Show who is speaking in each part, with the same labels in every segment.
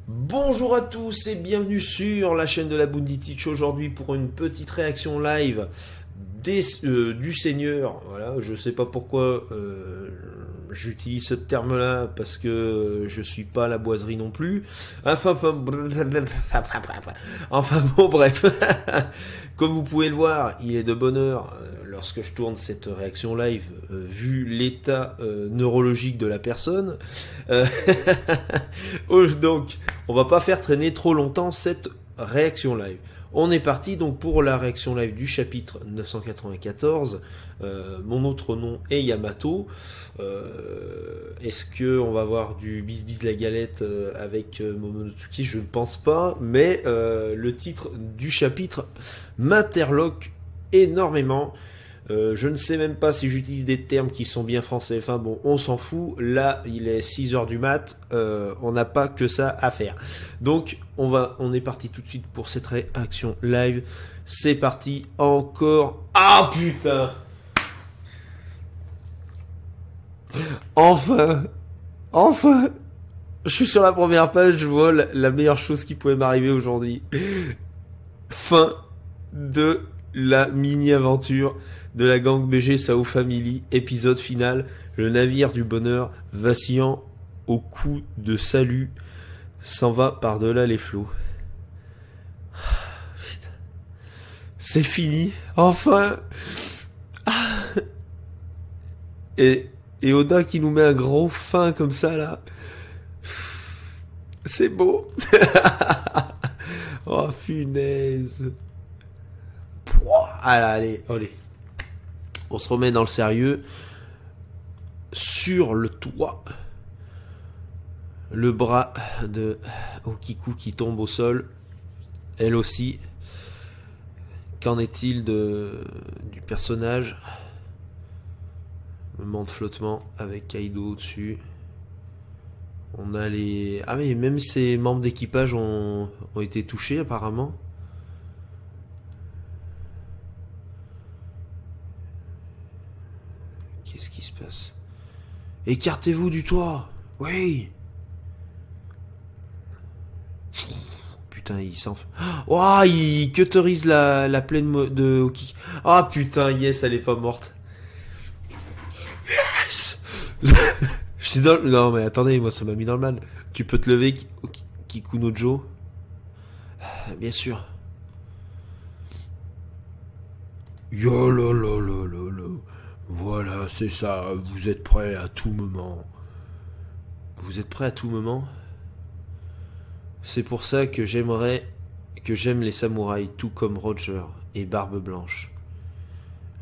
Speaker 1: Bonjour à tous et bienvenue sur la chaîne de la Bundy Teach aujourd'hui pour une petite réaction live du Seigneur. Voilà, je sais pas pourquoi j'utilise ce terme-là parce que je suis pas à la boiserie non plus. Enfin bon, bref. Comme vous pouvez le voir, il est de bonne heure lorsque je tourne cette réaction live, vu l'état neurologique de la personne. Donc, on va pas faire traîner trop longtemps cette réaction live. On est parti donc pour la réaction live du chapitre 994. Mon autre nom est Yamato. Est-ce que on va voir du bis la galette avec Momonosuke? Je ne pense pas, mais le titre du chapitre m'interloque énormément. Je ne sais même pas si j'utilise des termes qui sont bien français. Enfin bon, on s'en fout. Là, il est 6h du mat. On n'a pas que ça à faire. Donc, on est parti tout de suite pour cette réaction live. C'est parti. Encore. Ah putain! Enfin! Enfin! Je suis sur la première page. Je vois la meilleure chose qui pouvait m'arriver aujourd'hui. Fin de la mini-aventure de la gang BG Sao Family, épisode final, le navire du bonheur, vacillant au coup de salut, s'en va par-delà les flots. C'est fini, enfin. Et Oda qui nous met un gros fin comme ça, là. C'est beau. Oh, punaise. Allez. On se remet dans le sérieux. Sur le toit, le bras de Okiku qui tombe au sol. Elle aussi. Qu'en est-il du personnage? Moment de flottement avec Kaido au-dessus. On a les... Ah mais même ses membres d'équipage ont été touchés apparemment. Qu'est-ce qui se passe? Écartez-vous du toit. Oui. Putain, il s'enfle. Oh, il cutterise la plaine de Oki. Ah putain, yes, elle est pas morte. Yes. J'étais dans... Non mais attendez, moi ça m'a mis dans le mal. Tu peux te lever, Kikunojo? Bien sûr. Yo là là là là là. Voilà, c'est ça, vous êtes prêts à tout moment. Vous êtes prêts à tout moment? C'est pour ça que j'aime les samouraïs, tout comme Roger et Barbe Blanche.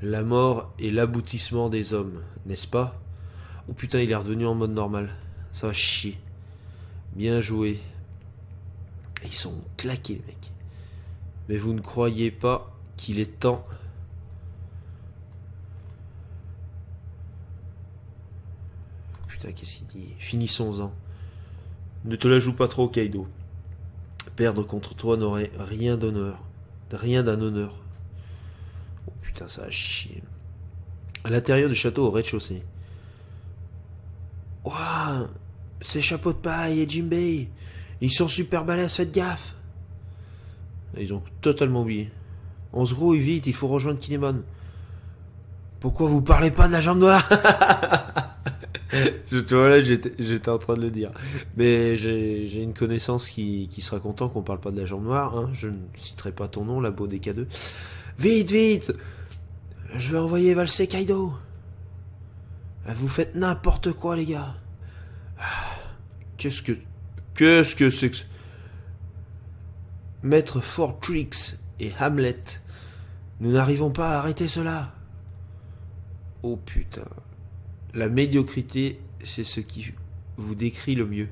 Speaker 1: La mort est l'aboutissement des hommes, n'est-ce pas? Oh putain, il est revenu en mode normal. Ça va chier. Bien joué. Ils sont claqués, les mecs. Mais vous ne croyez pas qu'il est temps... Putain, qu'est-ce qu'il dit? Finissons-en. Ne te la joue pas trop, Kaido. Perdre contre toi n'aurait rien d'honneur. Rien d'un honneur. Oh putain, ça a chier. À l'intérieur du château, au rez-de-chaussée. Waouh! C'est Chapeau de Paille et Jinbei. Ils sont super balèzes, faites gaffe. Ils ont totalement oublié. On se grouille vite, il faut rejoindre Kinemon. Pourquoi vous parlez pas de la jambe noire? Tu vois, là, j'étais en train de le dire. Mais j'ai une connaissance qui sera content qu'on parle pas de la jambe noire. Hein. Je ne citerai pas ton nom, la Beau DK2. Vite! Je vais envoyer valser Kaido. Vous faites n'importe quoi, les gars. Qu'est-ce que c'est que... Maître Fortrix et Hamlet, nous n'arrivons pas à arrêter cela. Oh putain. La médiocrité, c'est ce qui vous décrit le mieux.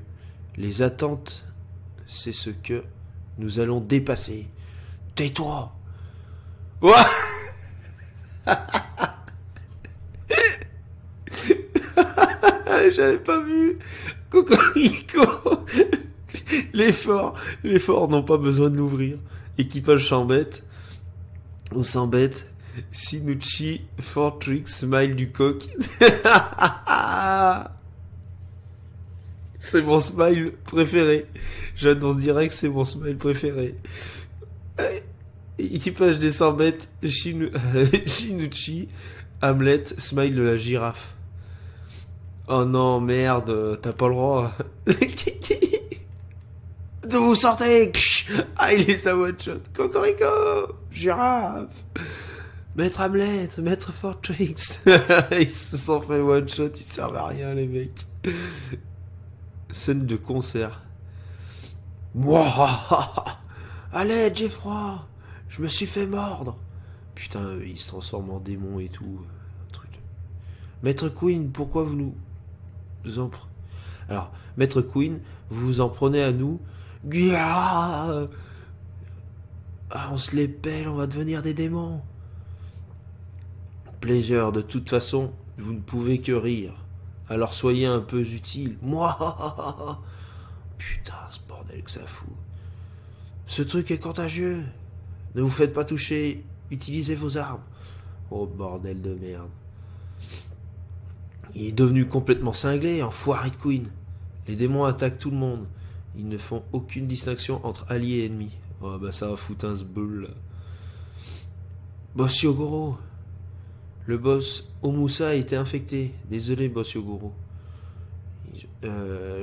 Speaker 1: Les attentes, c'est ce que nous allons dépasser. Tais-toi. Ouah. J'avais pas vu. Cocorico. L'effort n'ont pas besoin de l'ouvrir. Équipage s'embête. On s'embête. Sinucci, Fortrix, smile du coq. C'est mon smile préféré. J'annonce direct, c'est mon smile préféré. Équipage des 100 bêtes, Shinichi, Hamlet, smile de la girafe. Oh non, merde, t'as pas le droit. D'où vous sortez? Ah, il est sa one-shot. Cocorico, girafe. Maître Hamlet, Maître Fortrix. Ils se sont fait one-shot, ils servent à rien, les mecs. Scène de concert. Mouah. Allez, j'ai froid. Je me suis fait mordre. Putain, il se transforme en démon et tout. Un truc. Maître Queen, pourquoi vous nous en prenez? Alors, Maître Queen, vous vous en prenez à nous. Ah, on se les pèle, on va devenir des démons. Plaisir, de toute façon, vous ne pouvez que rire. Alors soyez un peu utile. Moi, putain, ce bordel que ça fout. Ce truc est contagieux. Ne vous faites pas toucher. Utilisez vos armes. Oh, bordel de merde. Il est devenu complètement cinglé, enfoiré de Queen. Les démons attaquent tout le monde. Ils ne font aucune distinction entre alliés et ennemis. Oh, bah ça va foutre un sbeul, là. Boss Yogoro. Le boss Omusa a été infecté. Désolé, boss Yogoro.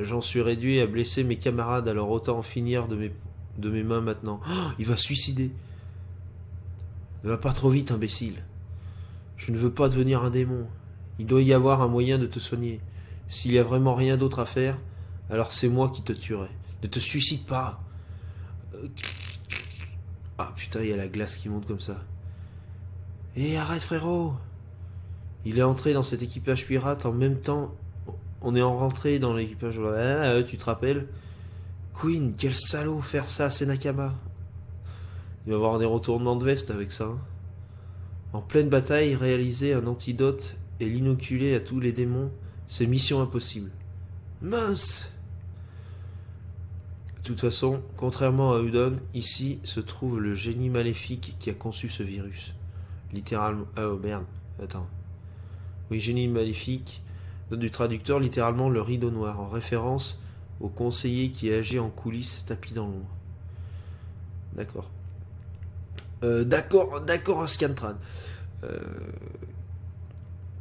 Speaker 1: J'en suis réduit à blesser mes camarades, alors autant en finir de mes mains maintenant. Oh, il va se suicider. Ne va pas trop vite, imbécile. Je ne veux pas devenir un démon. Il doit y avoir un moyen de te soigner. S'il y a vraiment rien d'autre à faire, alors c'est moi qui te tuerai. Ne te suicide pas. Ah putain, il y a la glace qui monte comme ça. Eh, arrête frérot. Il est entré dans cet équipage pirate en même temps. On est rentré dans l'équipage. Ah, tu te rappelles? Queen, quel salaud faire ça à Senakama. Il va y avoir des retournements de veste avec ça. Hein. En pleine bataille, réaliser un antidote et l'inoculer à tous les démons, c'est mission impossible. Mince! De toute façon, contrairement à Udon, ici se trouve le génie maléfique qui a conçu ce virus. Littéralement... Oh merde, attends. Oui, génie maléfique, note du traducteur, littéralement le rideau noir, en référence au conseiller qui agit en coulisses tapis dans l'ombre. D'accord. D'accord, Scantrad.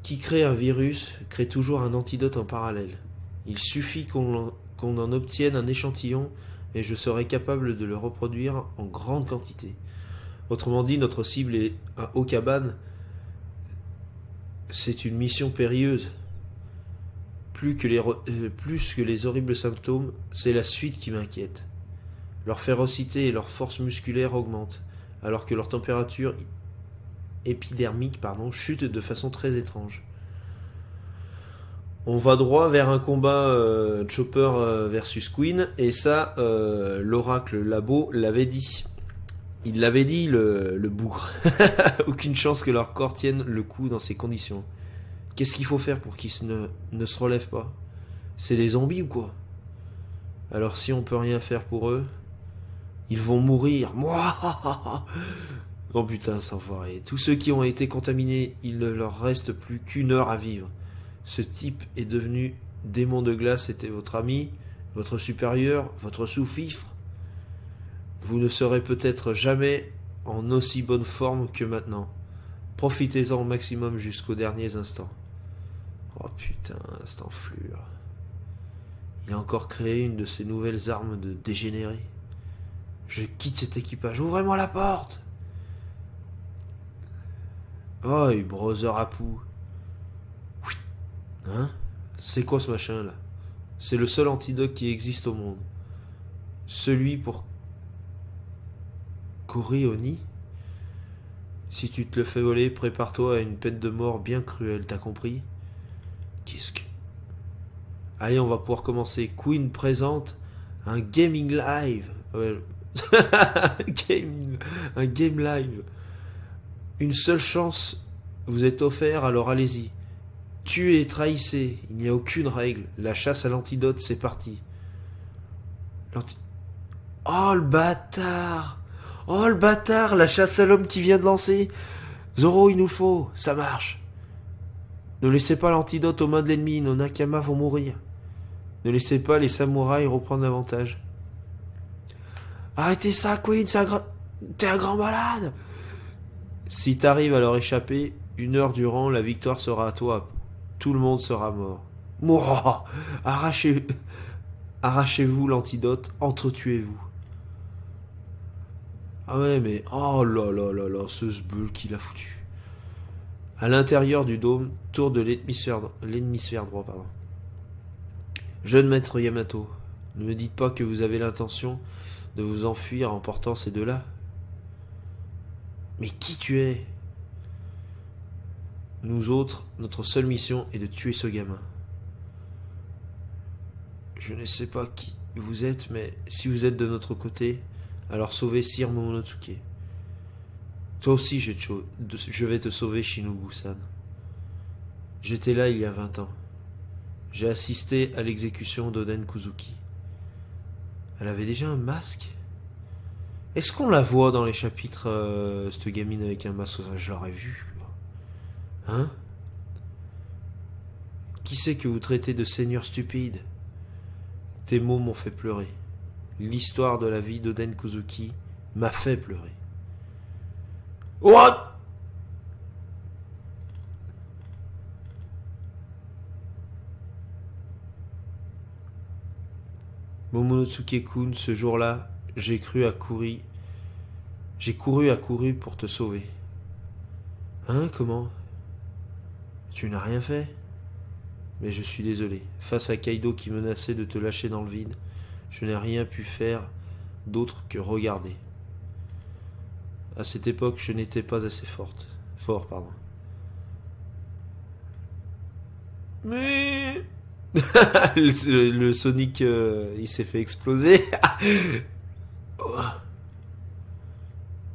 Speaker 1: Qui crée un virus, crée toujours un antidote en parallèle. Il suffit qu'on en obtienne un échantillon et je serai capable de le reproduire en grande quantité. Autrement dit, notre cible est un Okaban. C'est une mission périlleuse. Plus que les horribles symptômes, c'est la suite qui m'inquiète. Leur férocité et leur force musculaire augmentent, alors que leur température épidermique chute de façon très étrange. On va droit vers un combat Chopper versus Queen, et ça, l'oracle Labo l'avait dit. Il l'avait dit, le bougre. Aucune chance que leur corps tienne le coup dans ces conditions. Qu'est-ce qu'il faut faire pour qu'ils ne se relèvent pas? C'est des zombies ou quoi? Alors si on peut rien faire pour eux, ils vont mourir. Moi. Oh putain, sans enfoiré. Tous ceux qui ont été contaminés, il ne leur reste plus qu'une heure à vivre. Ce type est devenu démon de glace. C'était votre ami, votre supérieur, votre sous-fifre. Vous ne serez peut-être jamais en aussi bonne forme que maintenant. Profitez-en au maximum jusqu'aux derniers instants. Oh putain, cette enflure. Il a encore créé une de ces nouvelles armes de dégénérés. Je quitte cet équipage. Ouvrez-moi la porte. Oh, brother Apu. Hein? C'est quoi ce machin là? C'est le seul antidote qui existe au monde. Celui pour Korioni. Si tu te le fais voler, prépare-toi à une peine de mort bien cruelle, t'as compris? Qu'est-ce que... Allez, on va pouvoir commencer. Queen présente un gaming live. Ouais. Un game live. Une seule chance vous est offerte, alors allez-y. Tuez et trahissez, il n'y a aucune règle. La chasse à l'antidote, c'est parti. Oh le bâtard! Oh le bâtard, la chasse à l'homme qui vient de lancer. Zoro, il nous faut, ça marche. Ne laissez pas l'antidote aux mains de l'ennemi, nos Nakama vont mourir. Ne laissez pas les samouraïs reprendre l'avantage. Arrêtez ça, Queen, t'es un grand malade. Si t'arrives à leur échapper, 1 heure durant, la victoire sera à toi. Tout le monde sera mort. Mourra. Arrachez-vous l'antidote, entretuez-vous. Ah ouais, mais oh là là là là, ce sbeul qu'il a foutu. À l'intérieur du dôme, tour de l'hémisphère droit, pardon. Jeune maître Yamato, ne me dites pas que vous avez l'intention de vous enfuir en portant ces deux-là. Mais qui tu es? Nous autres, notre seule mission est de tuer ce gamin. Je ne sais pas qui vous êtes, mais si vous êtes de notre côté, alors sauvez Sir Momonosuke. Toi aussi, je vais te sauver, Shinobu-san. J'étais là il y a 20 ans. J'ai assisté à l'exécution d'Oden Kuzuki. Elle avait déjà un masque? Est-ce qu'on la voit dans les chapitres, cette gamine avec un masque? Je l'aurais vu. Hein? Qui c'est que vous traitez de seigneur stupide? Tes mots m'ont fait pleurer. L'histoire de la vie d'Oden Kuzuki m'a fait pleurer. What? Momonosuke-kun, ce jour-là, j'ai couru à courir pour te sauver. Hein, comment? Tu n'as rien fait? Mais je suis désolé. Face à Kaido qui menaçait de te lâcher dans le vide, je n'ai rien pu faire d'autre que regarder. À cette époque, je n'étais pas assez fort, pardon. Mais... le Sonic, il s'est fait exploser. Oh.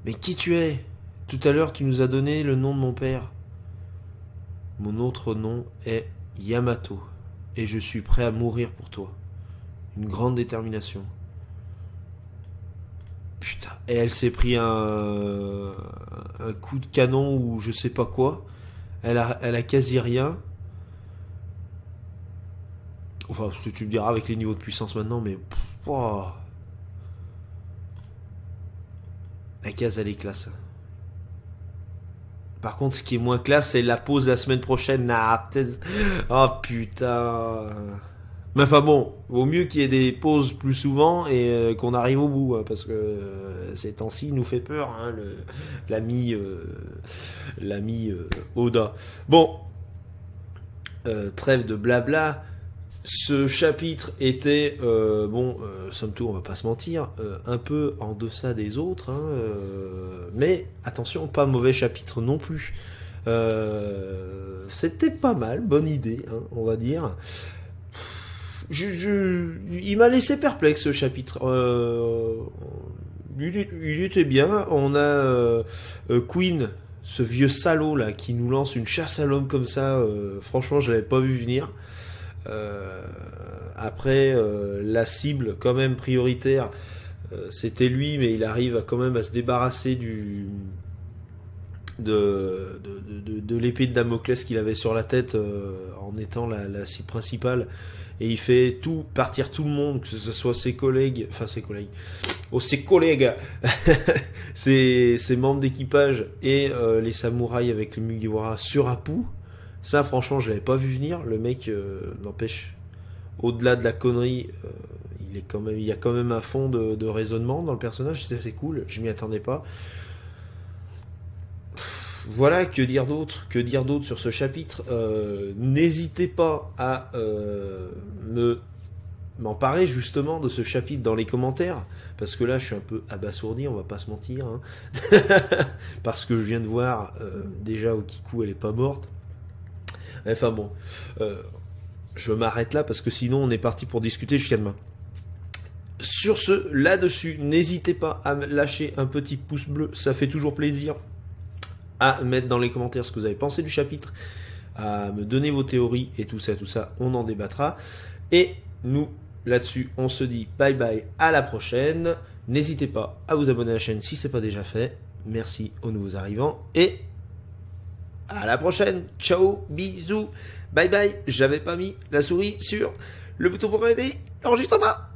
Speaker 1: Mais qui tu es? Tout à l'heure, tu nous as donné le nom de mon père. Mon autre nom est Yamato, et je suis prêt à mourir pour toi. Une grande détermination. Putain, et elle s'est pris un coup de canon ou je sais pas quoi. Elle a quasi rien. Enfin, tu me diras avec les niveaux de puissance maintenant, mais... Wow. La case, elle est classe. Par contre, ce qui est moins classe, c'est la pause la semaine prochaine. Oh putain. Mais enfin bon, vaut mieux qu'il y ait des pauses plus souvent et qu'on arrive au bout, hein, parce que ces temps-ci, il nous fait peur, hein, l'ami Oda. Bon, trêve de blabla. Ce chapitre était, somme toute, on va pas se mentir, un peu en deçà des autres, hein, mais attention, pas mauvais chapitre non plus. C'était pas mal, bonne idée, hein, on va dire. Il m'a laissé perplexe ce chapitre. Il était bien. On a Queen, ce vieux salaud là, qui nous lance une chasse à l'homme comme ça. Franchement, je l'avais pas vu venir. Après, la cible quand même prioritaire, c'était lui, mais il arrive quand même à se débarrasser de l'épée de Damoclès qu'il avait sur la tête en étant la cible principale. Et il fait partir tout le monde, que ce soit ses collègues, ses membres d'équipage et les samouraïs avec le Mugiwara sur Apu. Ça, franchement, je l'avais pas vu venir. Le mec, n'empêche, au-delà de la connerie, il y a quand même un fond de raisonnement dans le personnage. C'est cool, je m'y attendais pas. Voilà, que dire d'autre sur ce chapitre. N'hésitez pas à m'en parler justement de ce chapitre dans les commentaires, parce que là je suis un peu abasourdi, on va pas se mentir, hein. Parce que je viens de voir déjà Okiku, elle est pas morte. Enfin bon, je m'arrête là parce que sinon on est parti pour discuter jusqu'à demain. Sur ce, là-dessus, n'hésitez pas à lâcher un petit pouce bleu, ça fait toujours plaisir. À mettre dans les commentaires ce que vous avez pensé du chapitre, à me donner vos théories et tout ça, on en débattra. Et nous, là-dessus, on se dit bye bye, à la prochaine. N'hésitez pas à vous abonner à la chaîne si ce n'est pas déjà fait. Merci aux nouveaux arrivants et à la prochaine. Ciao, bisous, bye bye. J'avais pas mis la souris sur le bouton pour aider l'enregistrement.